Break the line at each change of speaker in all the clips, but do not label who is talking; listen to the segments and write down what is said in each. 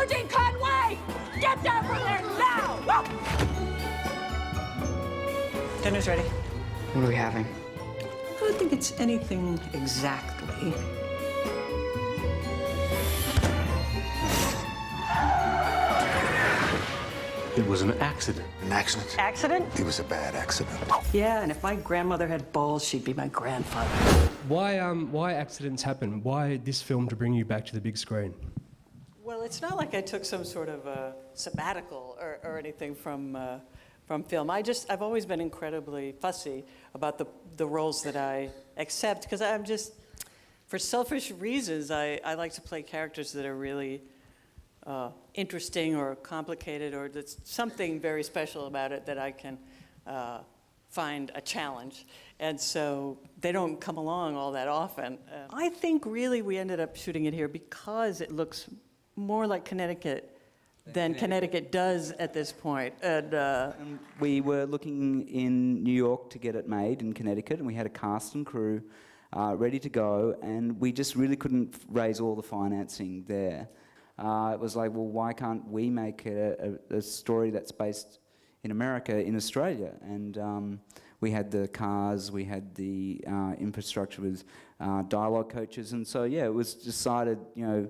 Eugene Conway! Get down from there now!
Dinner's ready.
What are we having?
I don't think it's anything exactly.
It was an accident.
An accident?
Accident?
It was a bad accident.
Yeah, and if my grandmother had balls, she'd be my grandfather.
Why accidents happen? Why this film to bring you back to the big screen?
Well, it's not like I took some sort of sabbatical or anything from film. I've always been incredibly fussy about the roles that I accept, because I'm just, for selfish reasons, I like to play characters that are really interesting or complicated, or there's something very special about it that I can find a challenge. And so they don't come along all that often. I think really we ended up shooting it here because it looks more like Connecticut than Connecticut does at this point. And
we were looking in New York to get it made in Connecticut, and we had a cast and crew ready to go, and we just really couldn't raise all the financing there. It was like, well, why can't we make a story that's based in America, in Australia? And we had the cars, we had the infrastructure with dialogue coaches, and so yeah, it was decided, you know,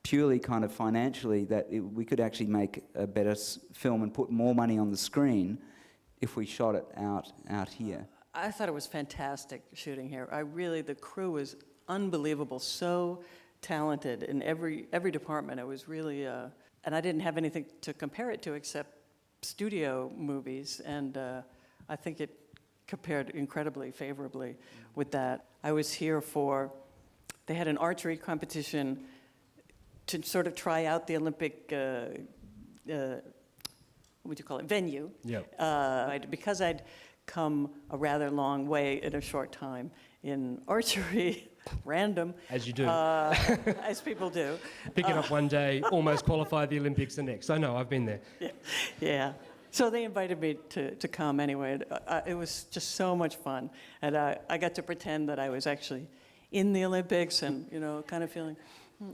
purely kind of financially that we could actually make a better film and put more money on the screen if we shot it out here.
I thought it was fantastic shooting here. The crew was unbelievable, so talented in every department. It was really, and I didn't have anything to compare it to except studio movies, and I think it compared incredibly favorably with that. I was here they had an archery competition to sort of try out the Olympic, what would you call it, venue.
Yeah.
Because I'd come a rather long way in a short time in archery, random.
As you do.
As people do.
Pick it up one day, almost qualify the Olympics the next. I know, I've been there.
Yeah. So they invited me to come anyway. It was just so much fun. And I got to pretend that I was actually in the Olympics and, you know, kind of feeling,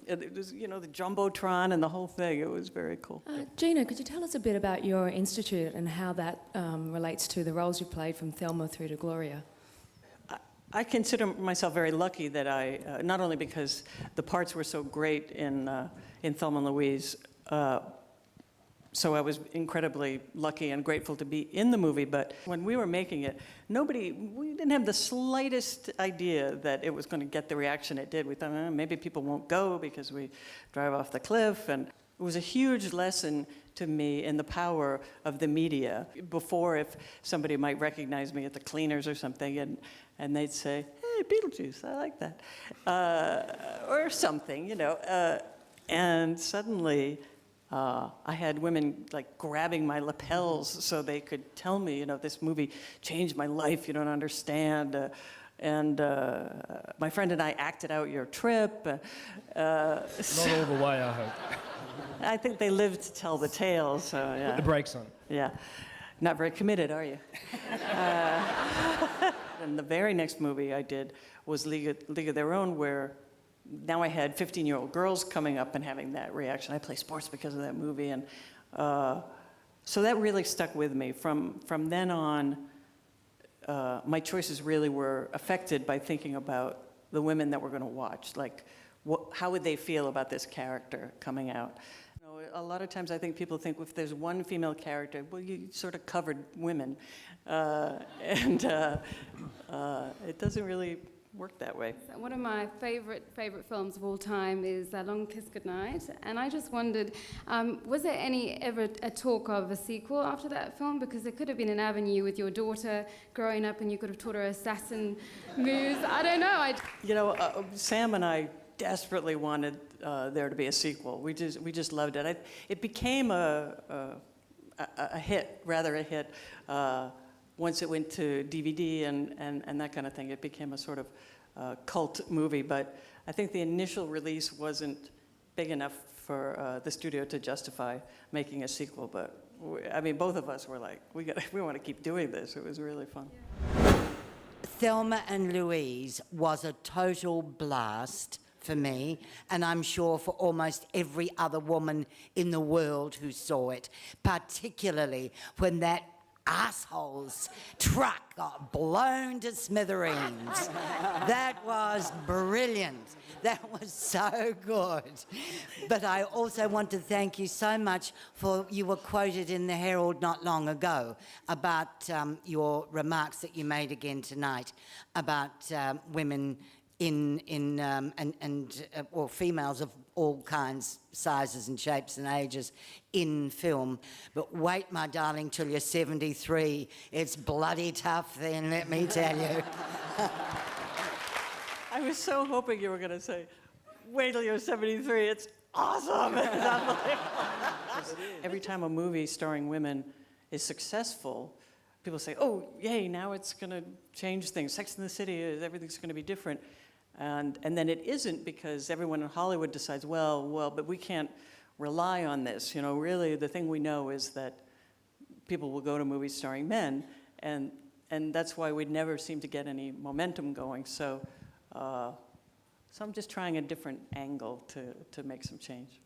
it was, you know, the Jumbotron and the whole thing. It was very cool.
Geena, could you tell us a bit about your institute and how that relates to the roles you played from Thelma through to Gloria?
I consider myself very lucky that I, not only because the parts were so great in Thelma and Louise, so I was incredibly lucky and grateful to be in the movie, but when we were making it, we didn't have the slightest idea that it was going to get the reaction it did. We thought, maybe people won't go because we drive off the cliff, and it was a huge lesson to me in the power of the media. Before, if somebody might recognize me at the cleaners or something, and they'd say, hey, Beetlejuice, I like that, or something, you know, and suddenly, I had women like grabbing my lapels so they could tell me, you know, this movie changed my life, you don't understand. And my friend and I acted out your trip.
Not all the way, I hope.
I think they lived to tell the tale, so yeah.
Put the brakes on.
Yeah. Not very committed, are you? And the very next movie I did was League of Their Own, where now I had 15-year-old girls coming up and having that reaction. I play sports because of that movie, and so that really stuck with me. From then on, my choices really were affected by thinking about the women that we're going to watch. Like, how would they feel about this character coming out? You know, a lot of times I think people think if there's one female character, well, you sort of covered women, and it doesn't really work that way.
One of my favorite films of all time is Long Kiss Goodnight, and I just wondered, was there ever a talk of a sequel after that film? Because there could have been an avenue with your daughter growing up, and you could have taught her assassin moves. I don't know.
You know, Sam and I desperately wanted there to be a sequel. We just loved it. It became a hit, rather a hit. Once it went to DVD and that kind of thing, it became a sort of cult movie. But I think the initial release wasn't big enough for the studio to justify making a sequel. But I mean, both of us were like, we want to keep doing this. It was really fun.
Thelma and Louise was a total blast
for me, and I'm sure for almost every other woman in the world who saw it, particularly when that asshole's truck got blown to smithereens. That was brilliant. That was so good. But I also want to thank you so much for, you were quoted in the Herald not long ago about your remarks that you made again tonight about women or females of all kinds, sizes and shapes and ages in film. But wait, my darling, till you're 73. It's bloody tough then, let me tell you.
I was so hoping you were going to say, wait till you're 73, it's awesome. It's unbelievable. Every time a movie starring women is successful, people say, oh, yay, now it's going to change things. Sex and the City, everything's going to be different. And then it isn't, because everyone in Hollywood decides, well, but we can't rely on this. You know, really, the thing we know is that people will go to movies starring men, and that's why we'd never seem to get any momentum going. So I'm just trying a different angle to make some change.